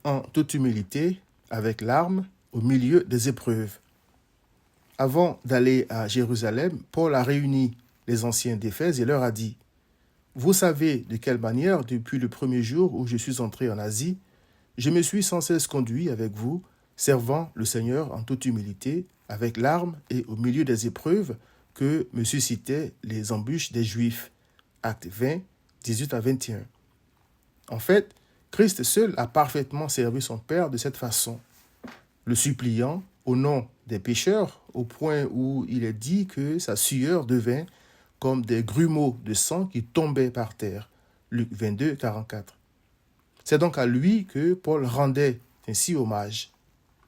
en toute humilité, avec larmes, au milieu des épreuves. Avant d'aller à Jérusalem, Paul a réuni les anciens d'Éphèse et leur a dit « Vous savez de quelle manière, depuis le premier jour où je suis entré en Asie, je me suis sans cesse conduit avec vous, servant le Seigneur en toute humilité, avec larmes et au milieu des épreuves que me suscitaient les embûches des Juifs. » Actes 20, 18 à 21. En fait, Christ seul a parfaitement servi son Père de cette façon, le suppliant au nom des pécheurs, au point où il est dit que sa sueur devint comme des grumeaux de sang qui tombaient par terre. Luc 22, 44. C'est donc à lui que Paul rendait ainsi hommage.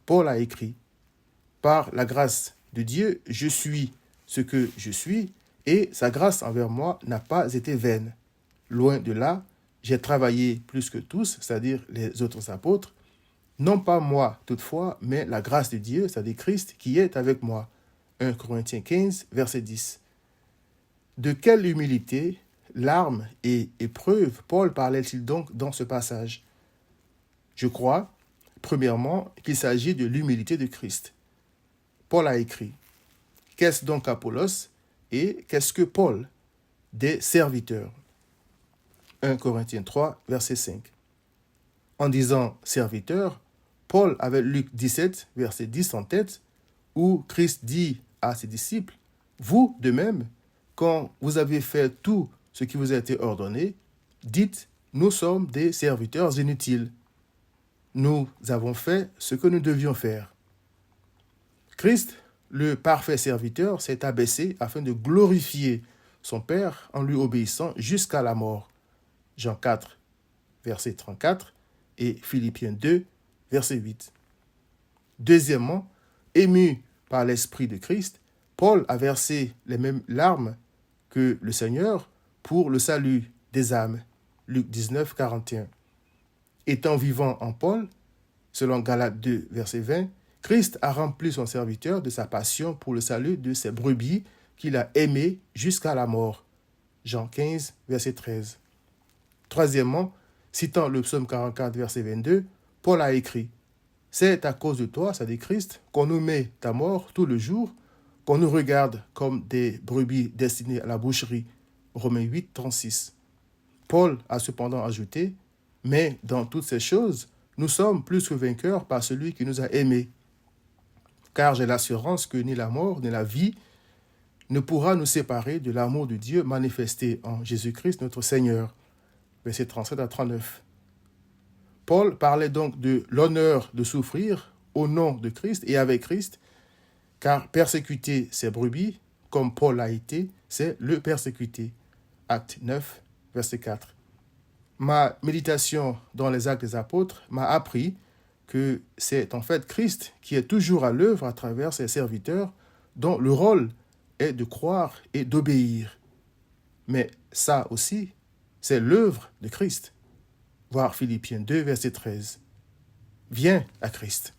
Paul a écrit « Par la grâce de Dieu, je suis ce que je suis, et sa grâce envers moi n'a pas été vaine. Loin de là, j'ai travaillé plus que tous, c'est-à-dire les autres apôtres, non pas moi toutefois, mais la grâce de Dieu, c'est-à-dire Christ, qui est avec moi. » 1 Corinthiens 15, verset 10. De quelle humilité, larmes et épreuves Paul parlait-il donc dans ce passage? Je crois, premièrement, qu'il s'agit de l'humilité de Christ. Paul a écrit « Qu'est-ce donc Apollos et qu'est-ce que Paul? Des serviteurs. » 1 Corinthiens 3, verset 5. En disant « serviteur », Paul avait Luc 17, verset 10 en tête, où Christ dit à ses disciples « Vous, de même, quand vous avez fait tout ce qui vous a été ordonné, dites « Nous sommes des serviteurs inutiles. Nous avons fait ce que nous devions faire. » Christ, le parfait serviteur, s'est abaissé afin de glorifier son Père en lui obéissant jusqu'à la mort. Jean 4, verset 34 et Philippiens 2, verset 8. Deuxièmement, ému par l'Esprit de Christ, Paul a versé les mêmes larmes que le Seigneur pour le salut des âmes. Luc 19, 41. Étant vivant en Paul, selon Galates 2, verset 20, Christ a rempli son serviteur de sa passion pour le salut de ses brebis qu'il a aimées jusqu'à la mort. Jean 15, verset 13. Troisièmement, citant le psaume 44, verset 22, Paul a écrit « C'est à cause de toi, c'est-à-dire Christ, qu'on nous met à mort tout le jour, qu'on nous regarde comme des brebis destinées à la boucherie. » Romains 8, 36. Paul a cependant ajouté « Mais dans toutes ces choses, nous sommes plus que vainqueurs par celui qui nous a aimés. Car j'ai l'assurance que ni la mort, ni la vie ne pourra nous séparer de l'amour de Dieu manifesté en Jésus-Christ notre Seigneur. » Versets 37 à 39. Paul parlait donc de l'honneur de souffrir au nom de Christ et avec Christ, car persécuter ses brebis, comme Paul l'a été, c'est le persécuter. Acte 9, verset 4. Ma méditation dans les Actes des Apôtres m'a appris que c'est en fait Christ qui est toujours à l'œuvre à travers ses serviteurs, dont le rôle est de croire et d'obéir. Mais ça aussi, c'est l'œuvre de Christ. Voir Philippiens 2, verset 13. Viens à Christ.